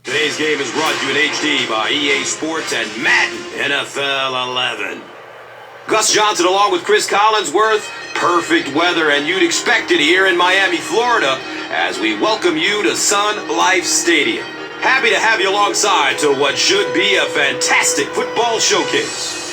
Today's game is brought to you in HD by EA Sports and MaddenNFL11. Gus Johnson along with Chris Collinsworth. Perfect weather, and you'd expect it here in Miami, Florida, as we welcome you to Sun Life Stadium. Happy to have you alongside to what should be a fantastic football showcase.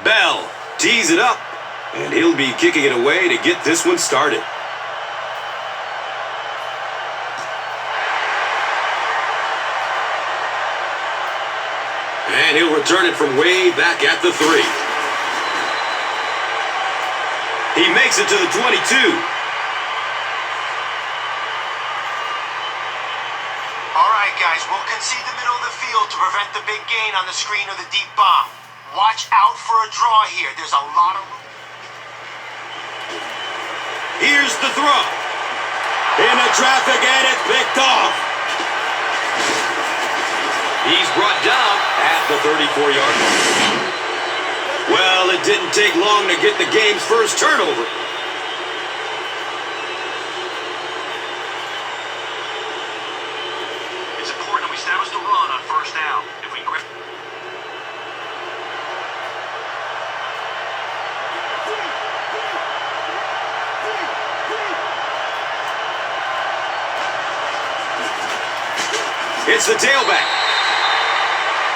Bell tees it up, and he'll be kicking it away to get this one started. And he'll return it from way back at the 3. He makes it to the 22. All right, guys, we'll concede the middle of the field to prevent the big gain on the screen or the deep bomb. Watch out for a draw here. There's a lot of room. Here's the throw. Into traffic, and it's picked off. He's brought down at the 34-yard line. Well, it didn't take long to get the game's first turnover. It's important that we establish the run on first down. If we grab... It's the tailback.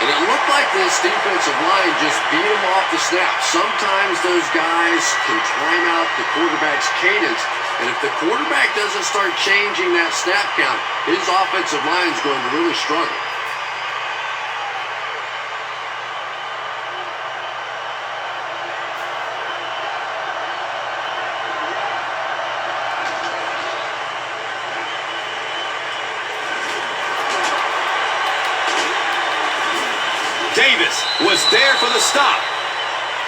And it looked like this defensive line just beat him off the snap. Sometimes those guys can time out the quarterback's cadence. And if the quarterback doesn't start changing that snap count, his offensive line is going to really struggle. Davis was there for the stop.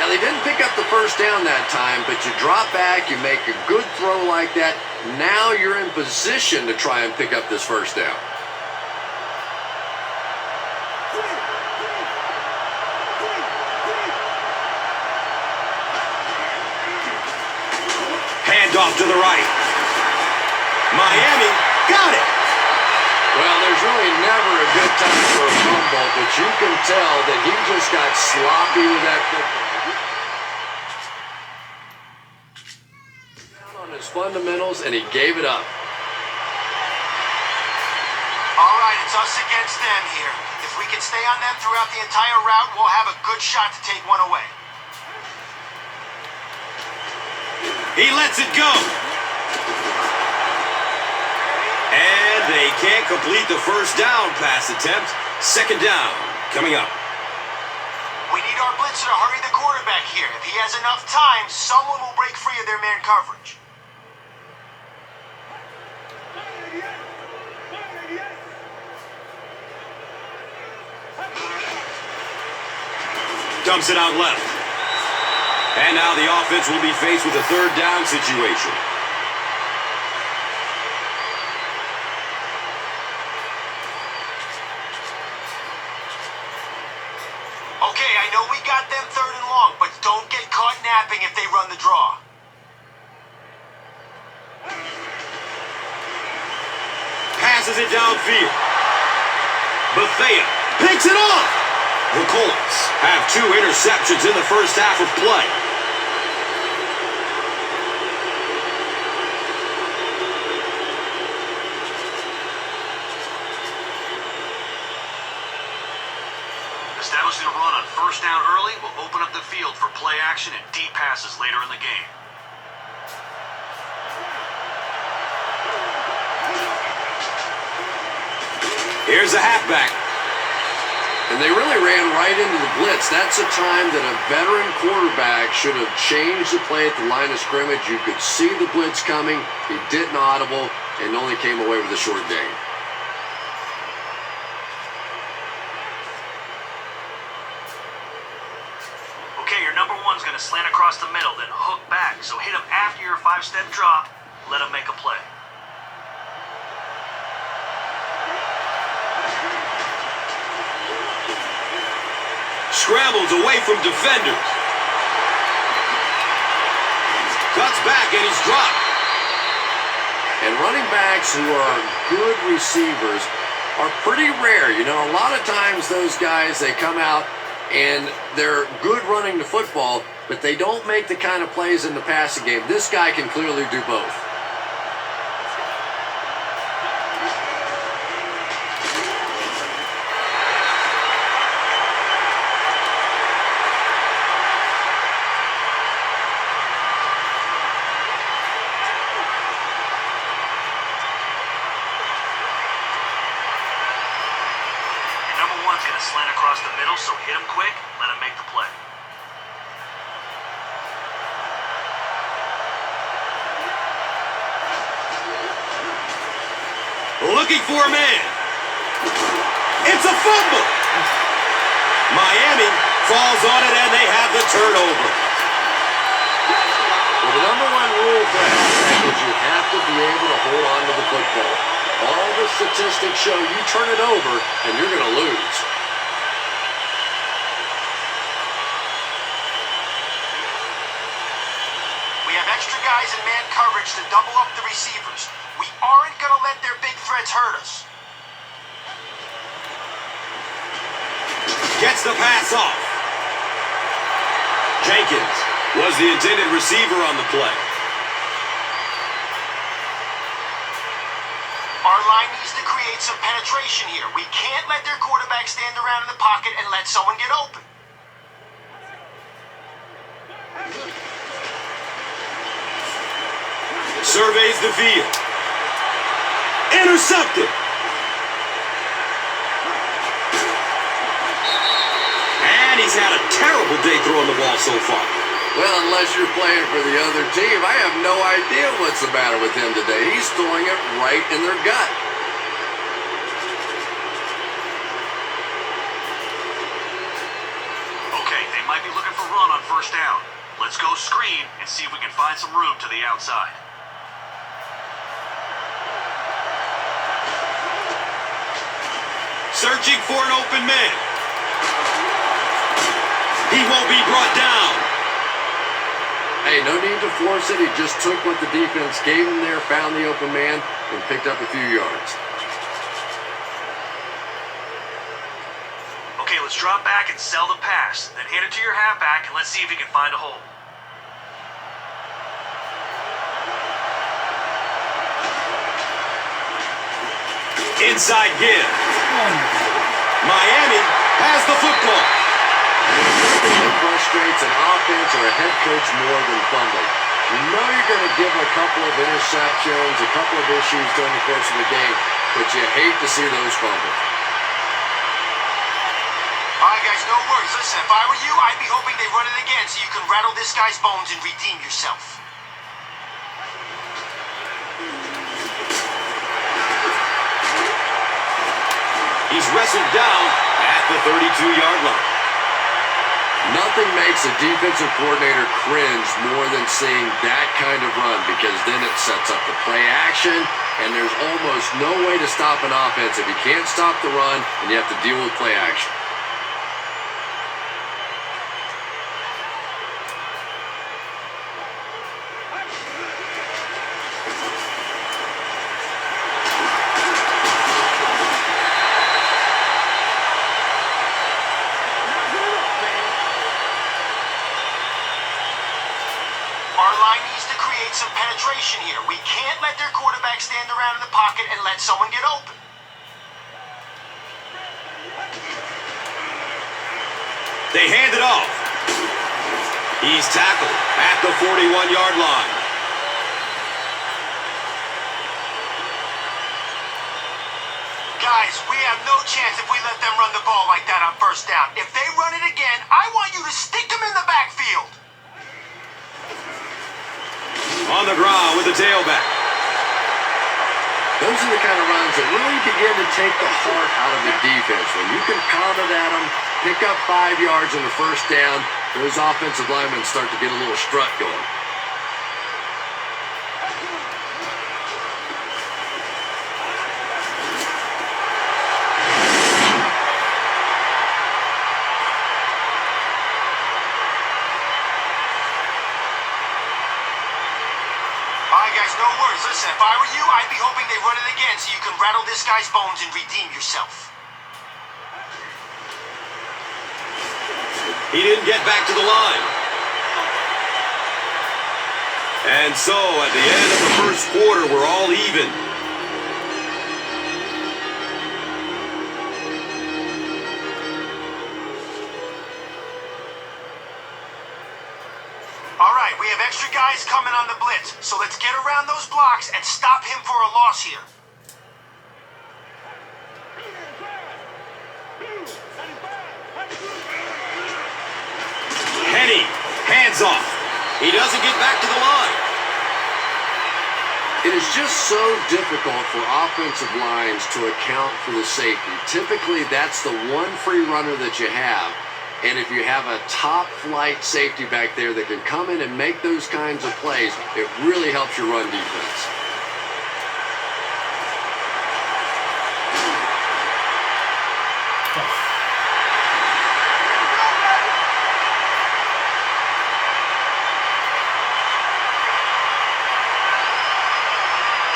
Now, they didn't pick up the first down that time, but you drop back, you make a good throw like that. Now you're in position to try and pick up this first down. Hand off to the right. Miami got it. Well, there's really never a good time for a fumble, but you can tell that he just got sloppy with that football. Down on his fundamentals, and he gave it up. All right, it's us against them here. If we can stay on them throughout the entire route, we'll have a good shot to take one away. He lets it go. And they can't complete the first down pass attempt. Second down coming up. We need our blitzer to hurry the quarterback here. If he has enough time, someone will break free of their man coverage. Dumps it out left. And now the offense will be faced with a third down situation. Okay, I know we got them third and long, but don't get caught napping if they run the draw. Passes it downfield. Bethea picks it off. The Colts have 2 interceptions in the first half of play. Establishing a run on first down early will open up the field for play action and deep passes later in the game. Here's a halfback. And they really ran right into the blitz. That's a time that a veteran quarterback should have changed the play at the line of scrimmage. You could see the blitz coming. He didn't audible and only came away with a short gain. Okay, your number one's going to to slant across the middle, then hook back. So hit him after your 5-step drop. Let him make a play. Scrambles away from defenders. Cuts back and he's dropped. And running backs who are good receivers are pretty rare. You know, a lot of times those guys, they come out and they're good running the football, but they don't make the kind of plays in the passing game. This guy can clearly do both. Going to slant across the middle, so hit him quick, let him make the play. Looking for a man. It's a fumble. Miami falls on it and they have the turnover. Well, the number one rule for halfback is you have to be able to hold on to the football. All the statistics show you turn it over and you're going to lose. We have extra guys in man coverage to double up the receivers. We aren't going to let their big threats hurt us. Gets the pass off. Jenkins was the intended receiver on the play. Our line needs to create some penetration here. We can't let their quarterback stand around in the pocket and let someone get open. Surveys the field. Intercepted. And he's had a terrible day throwing the ball so far. Well, unless you're playing for the other team, I have no idea what's the matter with him today. He's throwing it right in their gut. Okay, they might be looking for run on first down. Let's go screen and see if we can find some room to the outside. Searching for an open man. He won't be brought down. Hey, no need to force it. He just took what the defense gave him there, found the open man, and picked up a few yards. Okay, let's drop back and sell the pass. Then hand it to your halfback and let's see if he can find a hole. Inside give. Miami has the football. Nothing that frustrates an offense or a head coach more than fumbling. You know you're going to give a couple of interceptions, a couple of issues during the course of the game, but you hate to see those fumbles. All right, guys, no worries. Listen, if I were you, I'd be hoping they run it again so you can rattle this guy's bones and redeem yourself. He's wrestled down at the 32-yard line. Nothing makes a defensive coordinator cringe more than seeing that kind of run, because then it sets up the play action, and there's almost no way to stop an offense if you can't stop the run and you have to deal with play action. Our line needs to create some penetration here. We can't let their quarterback stand around in the pocket and let someone get open. They hand it off. He's tackled at the 41-yard line. Guys, we have no chance if we let them run the ball like that on first down. If they run it again, I want you to stick them in the backfield. On the ground with the tailback. Those are the kind of runs that really begin to take the heart out of the defense. When you can pound it at them, pick up 5 yards on the first down, Those offensive linemen start to get a little strut going. No worries. Listen, if I were you, I'd be hoping they run it again so you can rattle this guy's bones and redeem yourself. He didn't get back to the line. And so, at the end of the first quarter, we're all even. All right, we have extra guys coming on the blitz, so let's get around those blocks and stop him for a loss here. Henny, hands off. He doesn't get back to the line. It is just so difficult for offensive lines to account for the safety. Typically, that's the one free runner that you have. And if you have a top-flight safety back there that can come in and make those kinds of plays, it really helps your run defense.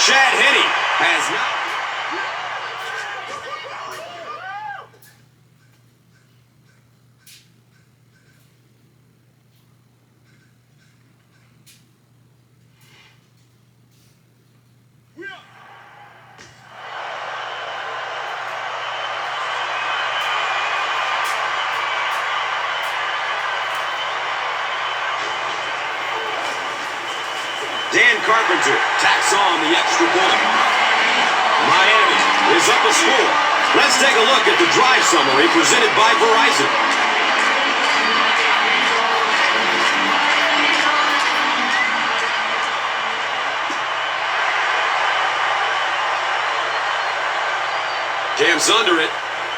Chad Henne has not. Dan Carpenter tacks on the extra point. Miami is up a score. Let's take a look at the drive summary presented by Verizon. Camps under it.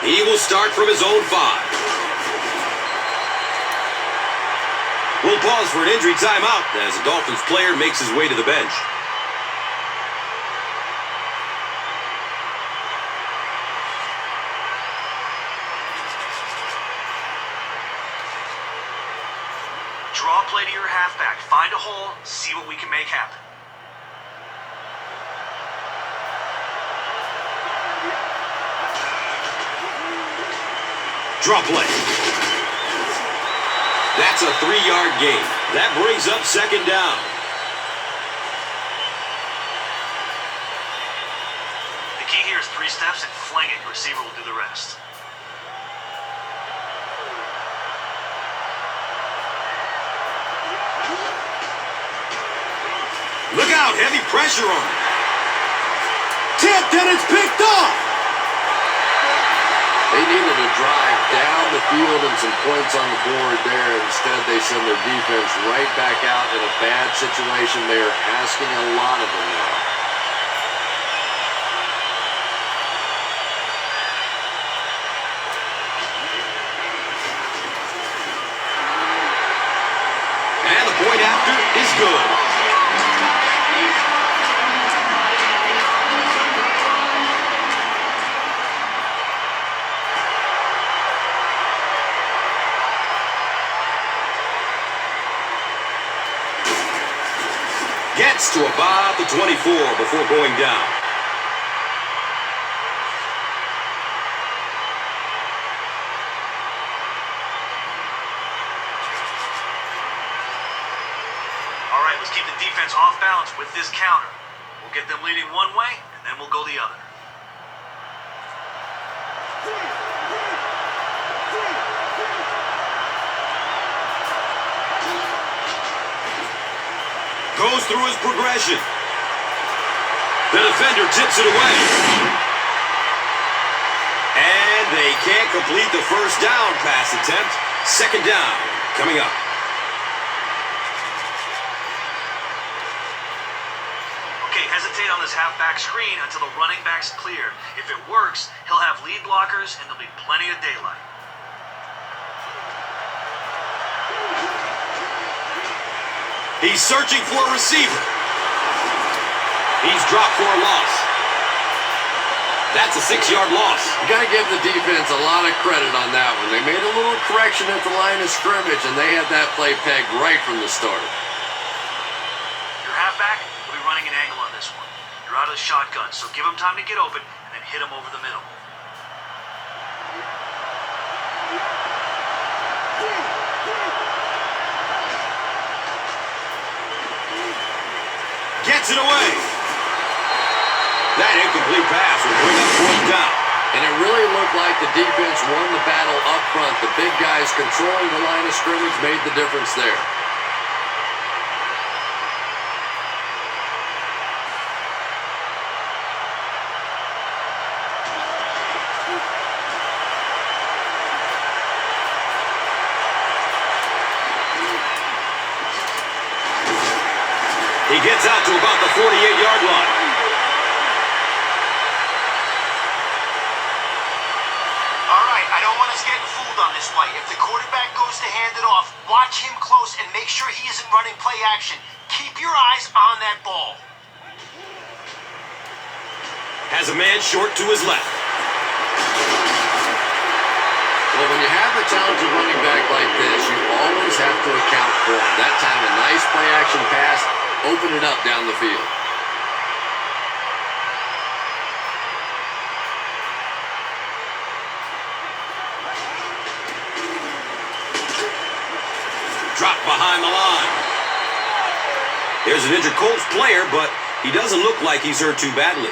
He will start from his own 5. We'll pause for an injury timeout as a Dolphins player makes his way to the bench. Draw a play to your halfback. Find a hole. See what we can make happen. Draw play. That's a 3-yard gain. That brings up 2nd down. The key here is 3 steps and fling it. Your receiver will do the rest. Look out, heavy pressure on him. Tipped and it's picked off. They needed a drive down the field and some points on the board there. Instead, they send their defense right back out in a bad situation. They are asking a lot of them now. And the point after is good. Gets to about the 24 before going down. All right, let's keep the defense off balance with this counter. We'll get them leading one way, and then we'll go the other. Goes through his progression. The defender tips it away. And they can't complete the first down pass attempt. 2nd down coming up. Okay, hesitate on this halfback screen until the running back's clear. If it works, he'll have lead blockers and there'll be plenty of daylight. He's searching for a receiver. He's dropped for a loss. That's a 6-yard loss. You got to give the defense a lot of credit on that one. They made a little correction at the line of scrimmage, and they had that play pegged right from the start. Your halfback will be running an angle on this one. You're out of the shotgun, so give him time to get open and then hit him over the middle. Gets it away. That incomplete pass will bring up 4th down. And it really looked like the defense won the battle up front. The big guys controlling the line of scrimmage made the difference there. He gets out to about the 48-yard line. All right, I don't want us getting fooled on this play. If the quarterback goes to hand it off, watch him close and make sure he isn't running play action. Keep your eyes on that ball. Has a man short to his left. Well, when you have a talented running back like this, you always have to account for him. That time, a nice play-action pass opened it up down the field. Dropped behind the line. There's an injured Colts player, but he doesn't look like he's hurt too badly.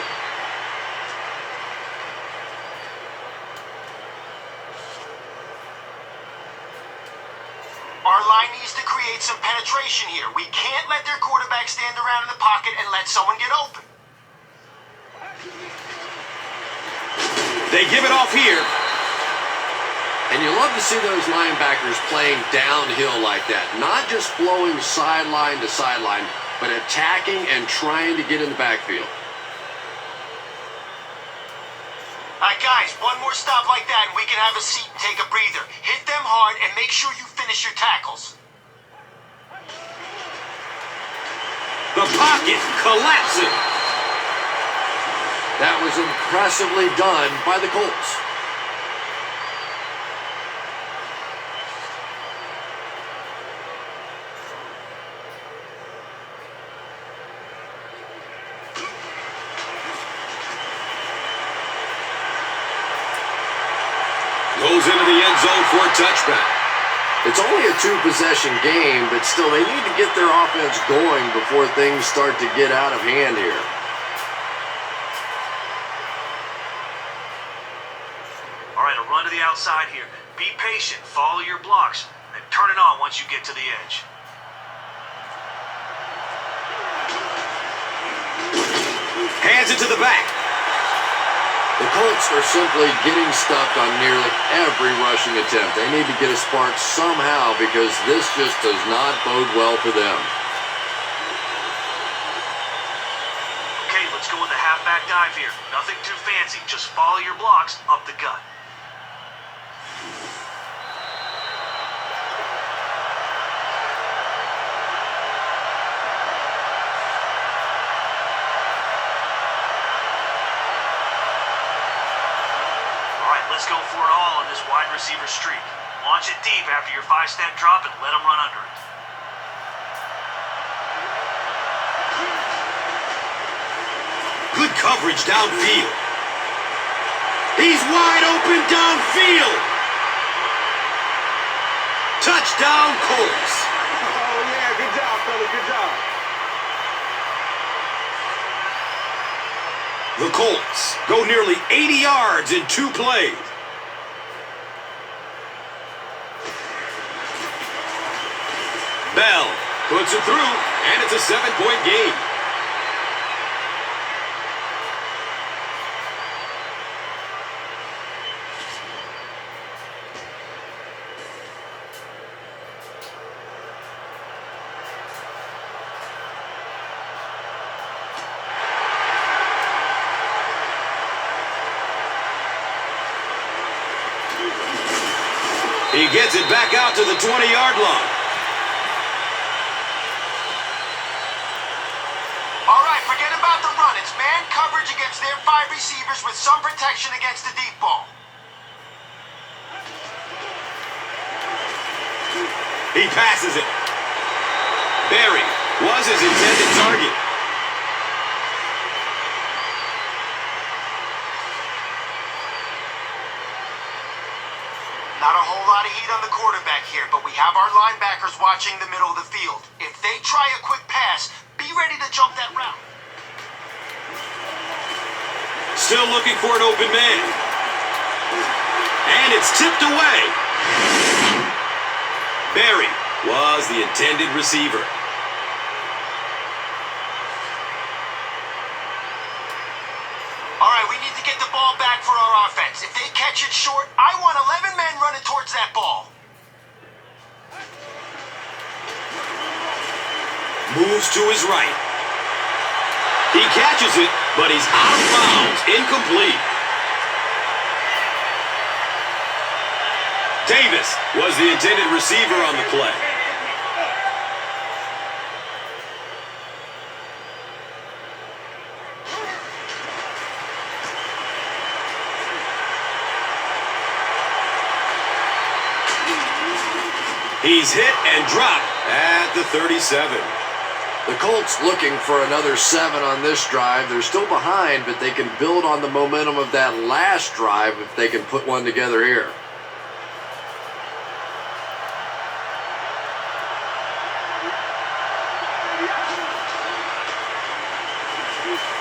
Our line needs to create some penetration here. We can't let their quarterback stand around in the pocket and let someone get open. They give it off here. And you love to see those linebackers playing downhill like that. Not just flowing sideline to sideline, but attacking and trying to get in the backfield. All right, guys, one more stop like that and we can have a seat and take a breather. Hit them hard and make sure you finish your tackles. The pocket collapsing. That was impressively done by the Colts. Goes into the end zone for a touchback. It's only a 2-possession game, but still they need to get their offense going before things start to get out of hand here. All right, a run to the outside here. Be patient, follow your blocks, and turn it on once you get to the edge. Hands it to the back. The Colts are simply getting stuck on nearly every rushing attempt. They need to get a spark somehow because this just does not bode well for them. Okay, let's go with the halfback dive here. Nothing too fancy, just follow your blocks up the gut. Let's go for it all on this wide receiver streak. Launch it deep after your 5-step drop and let them run under it. Good coverage downfield. He's wide open downfield. Touchdown, Colts. Oh, yeah, good job, fella, good job. The Colts go nearly 80 yards in 2 plays. Bell puts it through, and it's a 7-point game. He gets it back out to the 20-yard line. coverage against their 5 receivers with some protection against the deep ball. He passes it. Berry was his intended target. Not a whole lot of heat on the quarterback here, but we have our linebackers watching the middle of the field. If they try a quick pass, be ready to jump that route. Still looking for an open man. And it's tipped away. Berry was the intended receiver. All right, we need to get the ball back for our offense. If they catch it short, I want 11 men running towards that ball. Moves to his right. He catches it, but he's out of bounds. Incomplete. Davis was the intended receiver on the play. He's hit and dropped at the 37. The Colts looking for another 7 on this drive. They're still behind, but they can build on the momentum of that last drive if they can put one together here.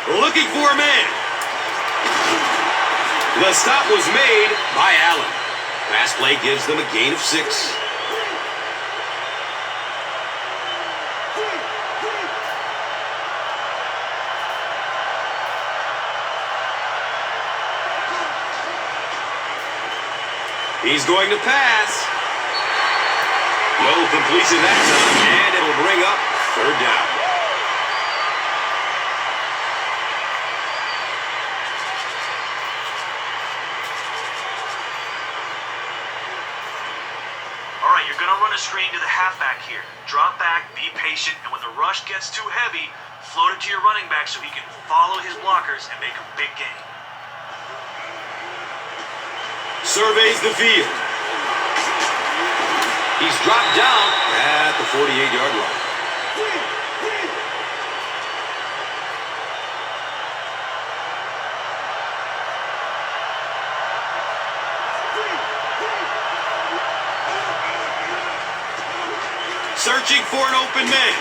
Looking for a man. The stop was made by Allen. Pass play gives them a gain of 6. He's going to pass. No completion that time, and it'll bring up 3rd down. All right, you're going to run a screen to the halfback here. Drop back, be patient, and when the rush gets too heavy, float it to your running back so he can follow his blockers and make a big gain. Surveys the field. He's dropped down at the 48-yard line. Searching for an open man.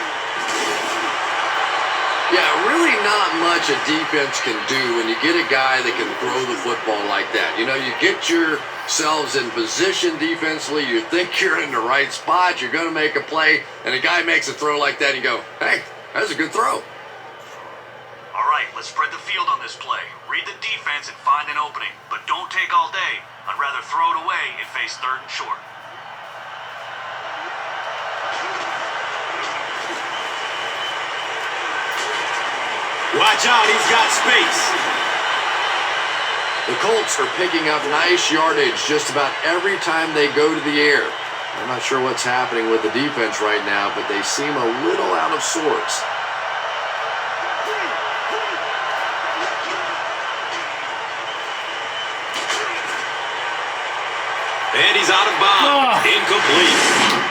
Yeah, really not much a defense can do when you get a guy that can throw the football like that. You know, you get yourselves in position defensively, you think you're in the right spot, you're going to make a play, and a guy makes a throw like that, and you go, hey, that's a good throw. All right, let's spread the field on this play. Read the defense and find an opening, but don't take all day. I'd rather throw it away and face 3rd and short. Watch out, he's got space. The Colts are picking up nice yardage just about every time they go to the air. I'm not sure what's happening with the defense right now, but they seem a little out of sorts. And he's out of bounds. Incomplete.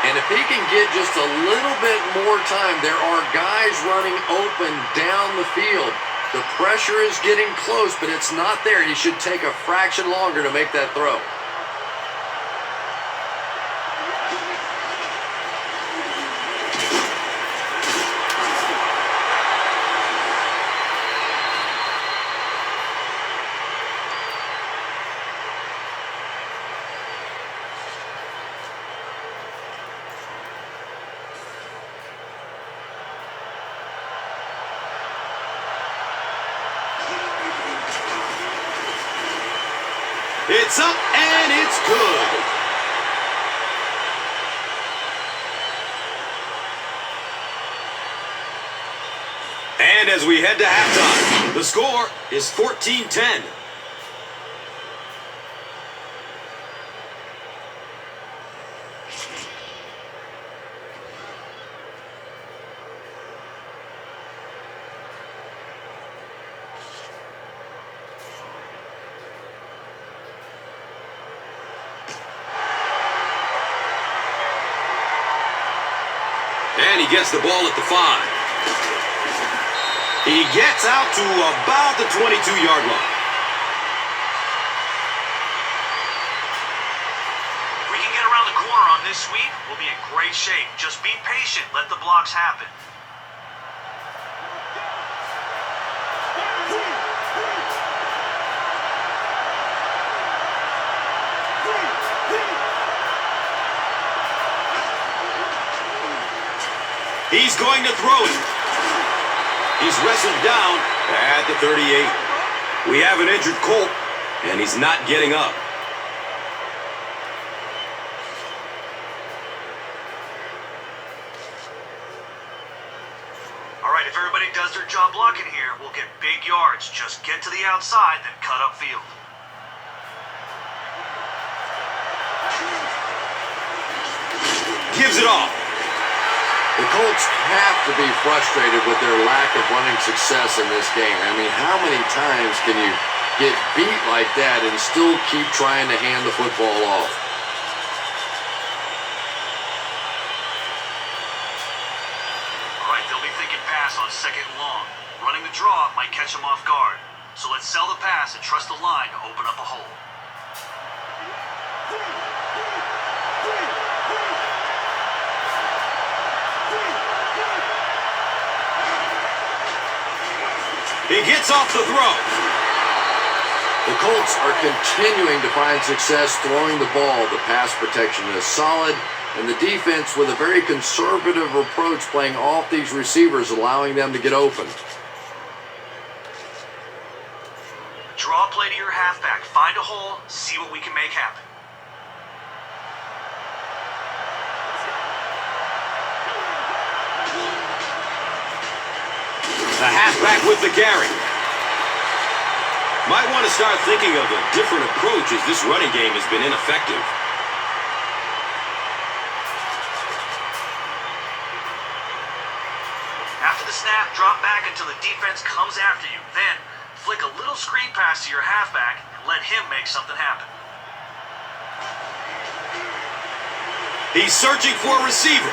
And if he can get just a little bit more time, there are guys running open down the field. The pressure is getting close, but it's not there. He should take a fraction longer to make that throw. It's up and it's good. And as we head to halftime, the score is 14-10. gets the ball at the 5. He gets out to about the 22-yard line. If we can get around the corner on this sweep, we'll be in great shape. Just be patient. Let the blocks happen. He's going to throw it. He's wrestled down at the 38. We have an injured Colt, and he's not getting up. All right, if everybody does their job blocking here, we'll get big yards. Just get to the outside, then cut upfield. Gives it off. The Colts have to be frustrated with their lack of running success in this game. I mean, how many times can you get beat like that and still keep trying to hand the football off? All right, they'll be thinking pass on 2nd and long. Running the draw might catch them off guard. So let's sell the pass and trust the line to open up a hole. He gets off the throw. The Colts are continuing to find success throwing the ball. The pass protection is solid, and the defense with a very conservative approach playing off these receivers, allowing them to get open. Draw a play to your halfback. Find a hole. See what we can make happen. The halfback with the carry. Might want to start thinking of a different approach as this running game has been ineffective. After the snap, drop back until the defense comes after you. Then, flick a little screen pass to your halfback and let him make something happen. He's searching for a receiver.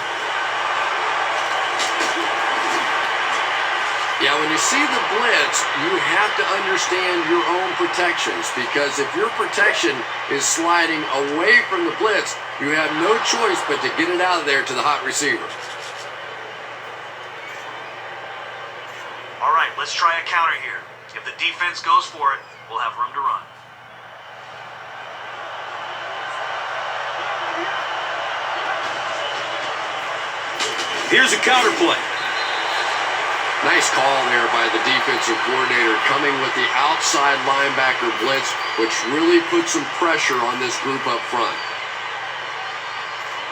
Yeah, when you see the blitz, you have to understand your own protections, because if your protection is sliding away from the blitz, you have no choice but to get it out of there to the hot receiver. All right, let's try a counter here. If the defense goes for it, we'll have room to run. Here's a counter play. Nice call there by the defensive coordinator, coming with the outside linebacker blitz, which really puts some pressure on this group up front.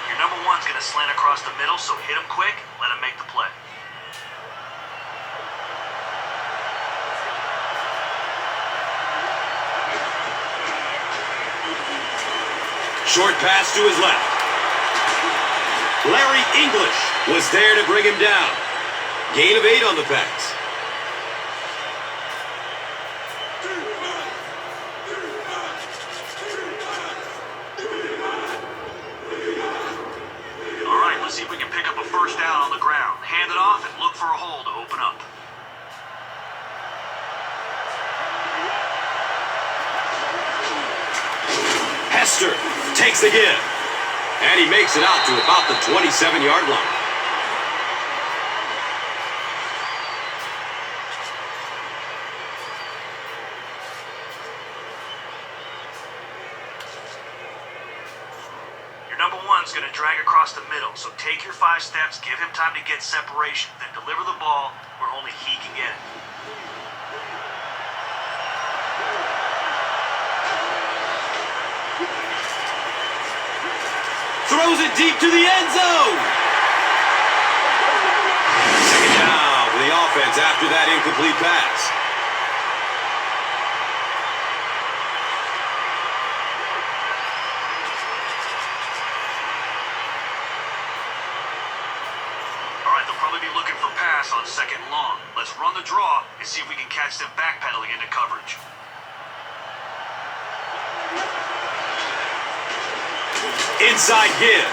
Your number one's going to slant across the middle, so hit him quick, let him make the play. Short pass to his left. Larry English was there to bring him down. Gain of 8 on the pass. All right, let's see if we can pick up a first down on the ground. Hand it off and look for a hole to open up. Hester takes the give. And he makes it out to about the 27-yard line. Going to drag across the middle, so take your 5 steps, give him time to get separation, then deliver the ball where only he can get it. Throws it deep to the end zone. Second down for the offense after that incomplete pass. On 2nd and long. Let's run the draw and see if we can catch them backpedaling into coverage. Inside give.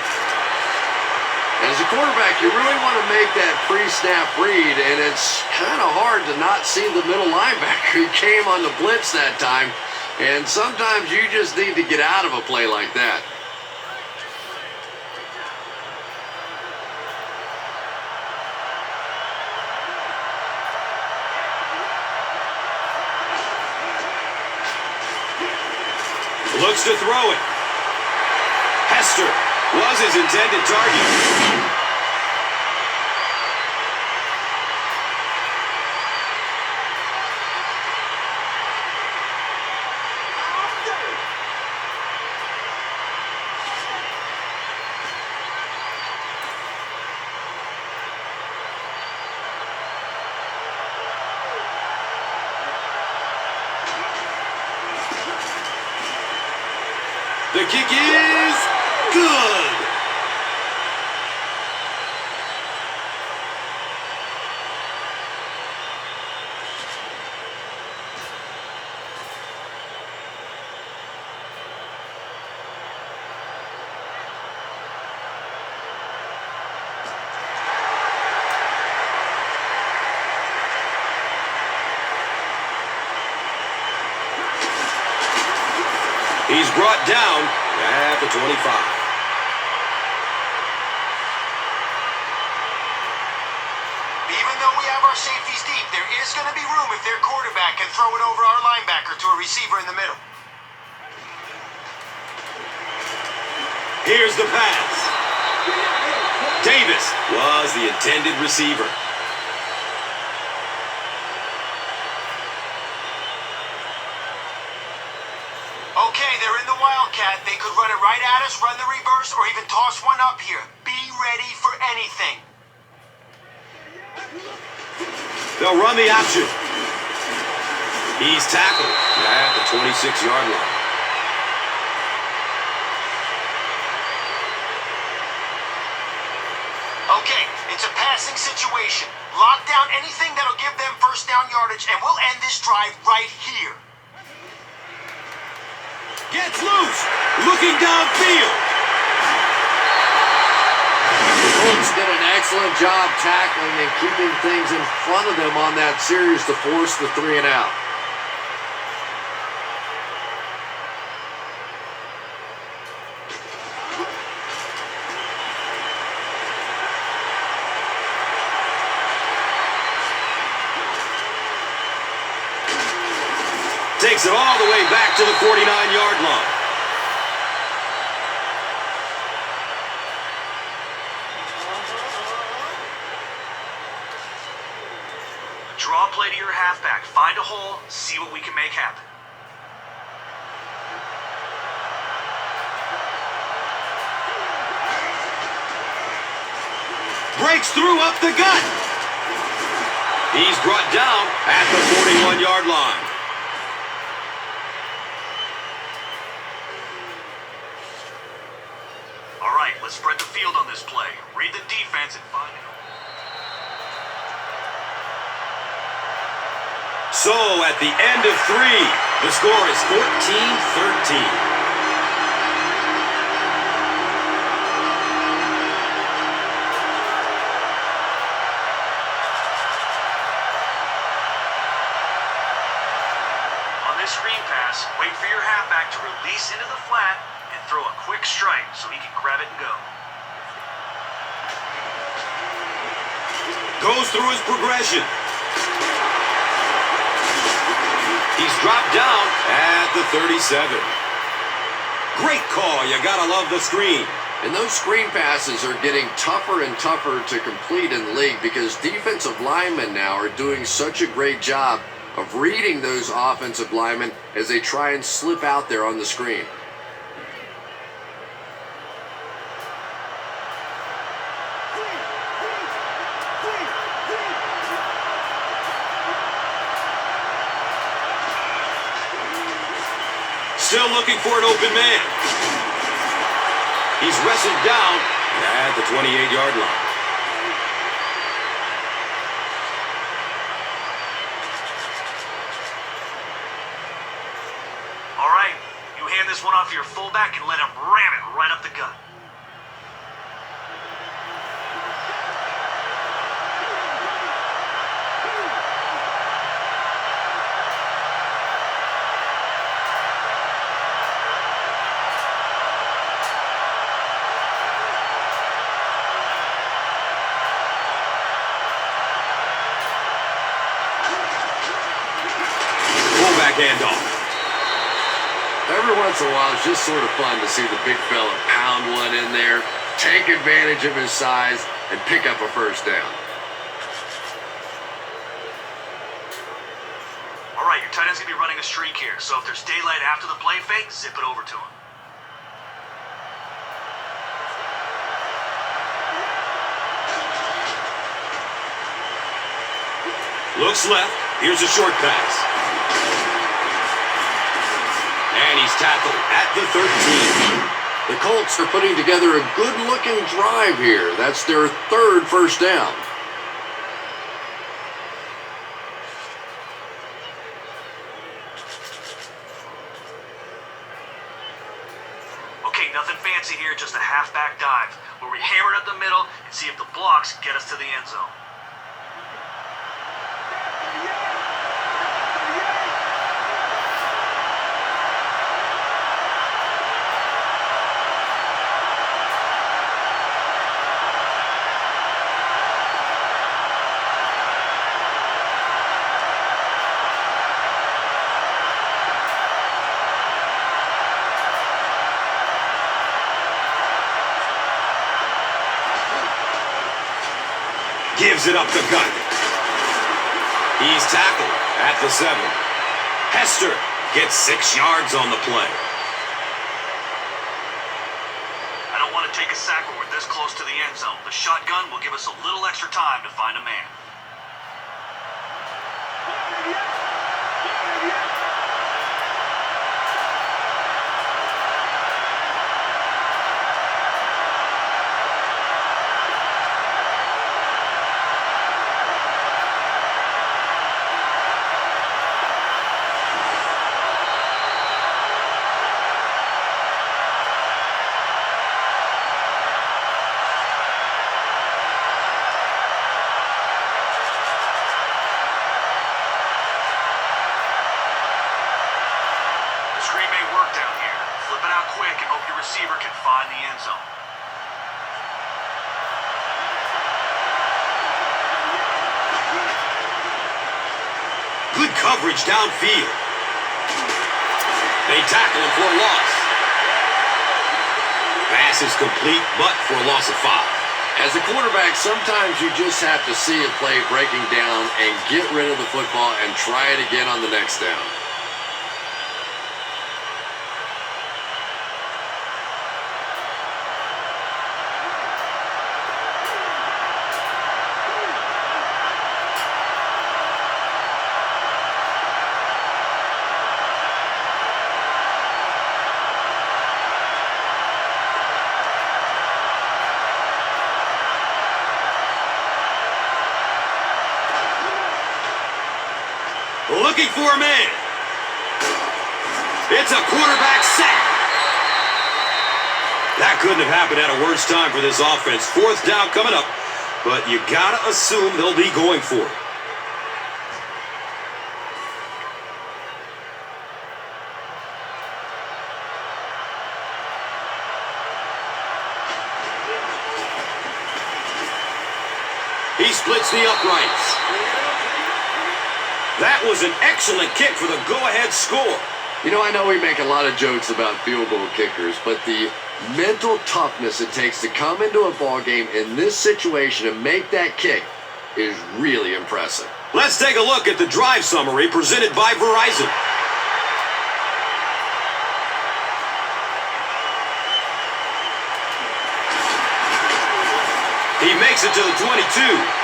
And As a quarterback, you really want to make that pre-snap read, and it's kind of hard to not see the middle linebacker. He came on the blitz that time, and sometimes you just need to get out of a play like that. Looks to throw it. Hester was his intended target. The kick is good. He's brought down at the 25. Even though we have our safeties deep, there is going to be room if their quarterback can throw it over our linebacker to a receiver in the middle. Here's the pass. Davis was the intended receiver. Okay, they're in the Wildcat. They could run it right at us, run the reverse, or even toss one up here. Be ready for anything. They'll run the option. He's tackled at the 26-yard line. Okay, it's a passing situation. Lock down anything that'll give them first down yardage, and we'll end this drive right here. Gets loose, looking downfield. The Colts did an excellent job tackling and keeping things in front of them on that series to force the 3 and out. Takes it all the way back to the 49-yard line. Draw play to your halfback. Find a hole, see what we can make happen. Breaks through up the gut. He's brought down at the 41-yard line. All right, let's spread the field on this play. Read the defense and find it. So, at the end of 3, the score is 14-13. On this screen pass, wait for your halfback to release into the flat and throw a quick strike so he can grab it and go. Goes through his progression. He's dropped down at the 37. Great call. You gotta love the screen. And those screen passes are getting tougher and tougher to complete in the league because defensive linemen now are doing such a great job of reading those offensive linemen as they try and slip out there on the screen. Still looking for an open man. He's wrestled down at the 28-yard line. All right, you hand this one off to your fullback and let him ram it right up the gut. quarterback handoff. Every once in a while, it's just sort of fun to see the big fella pound one in there, take advantage of his size, and pick up a first down. All right, your tight end's going to be running a streak here, so if there's daylight after the play fake, zip it over to him. Looks left. Here's a short pass. And he's tackled at the 13. The Colts are putting together a good-looking drive here. That's their third first down. Okay, nothing fancy here, just a halfback dive, where we hammer it up the middle and see if the blocks get us to the end zone. Gives it up the gut. He's tackled at the 7. Hester gets 6 yards on the play. I don't want to take a sack when we're this close to the end zone. The shotgun will give us a little extra time to find a man. Receiver can find the end zone. Good coverage downfield. They tackle him for a loss. Pass is complete, but for a loss of 5. As a quarterback, sometimes you just have to see a play breaking down and get rid of the football and try it again on the next down. Looking for a man. It's a quarterback sack. That couldn't have happened at a worse time for this offense. 4th down coming up, but you gotta assume they'll be going for it. He splits the uprights. That was an excellent kick for the go-ahead score. You know, I know we make a lot of jokes about field goal kickers, but the mental toughness it takes to come into a ball game in this situation and make that kick is really impressive. Let's take a look at the drive summary presented by Verizon. He makes it to the 22.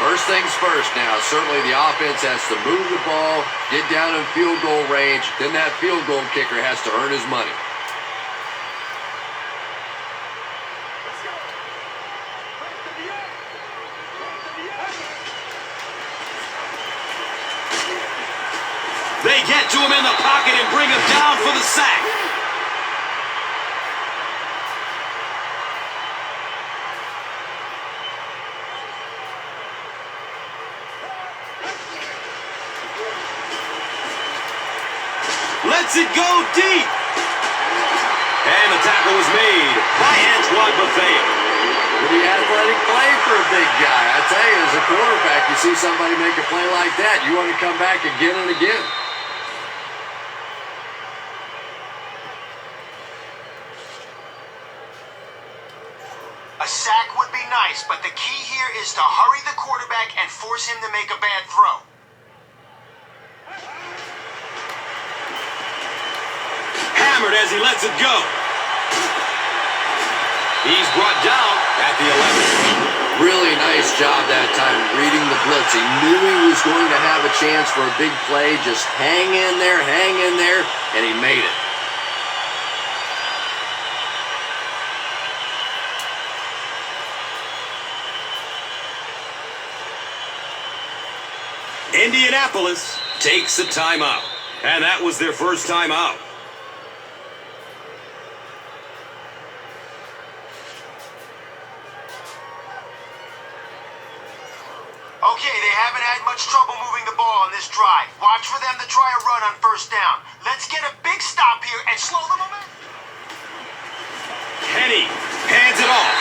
First things first now, certainly the offense has to move the ball, get down in field goal range, then that field goal kicker has to earn his money. They get to him in the pocket and bring him down for the sack. Lets it go deep. And the tackle was made by Antoine Bethea. Pretty athletic athletic play for a big guy. I tell you, as a quarterback, you see somebody make a play like that, you want to come back again and again. A sack would be nice, but the key here is to hurry the quarterback and force him to make a bad throw. Hammered as he lets it go. He's brought down at the 11. Really nice job that time reading the blitz. He knew he was going to have a chance for a big play. Just hang in there, and he made it. Indianapolis takes a timeout. And that was their first timeout. Okay, they haven't had much trouble moving the ball on this drive. Watch for them to try a run on first down. Let's get a big stop here and slow the momentum. Henny hands it off.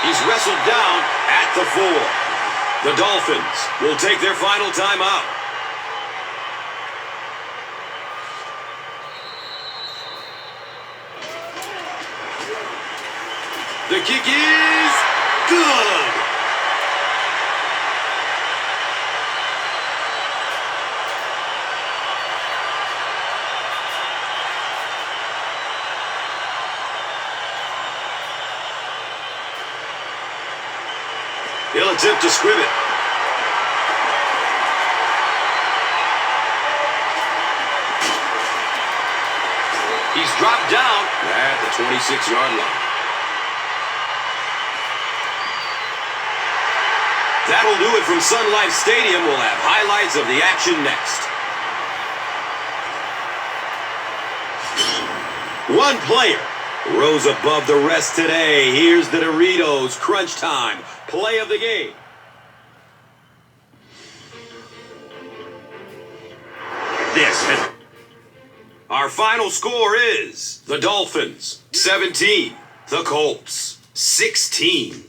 He's wrestled down at the 4. The Dolphins will take their final timeout. The kick is good. He'll attempt to squib it. He's dropped down at the 26-yard line. That'll do it from Sun Life Stadium. We'll have highlights of the action next. One player rose above the rest today. Here's the Doritos Crunch Time play of the game. Our final score is the Dolphins 17, the Colts 16.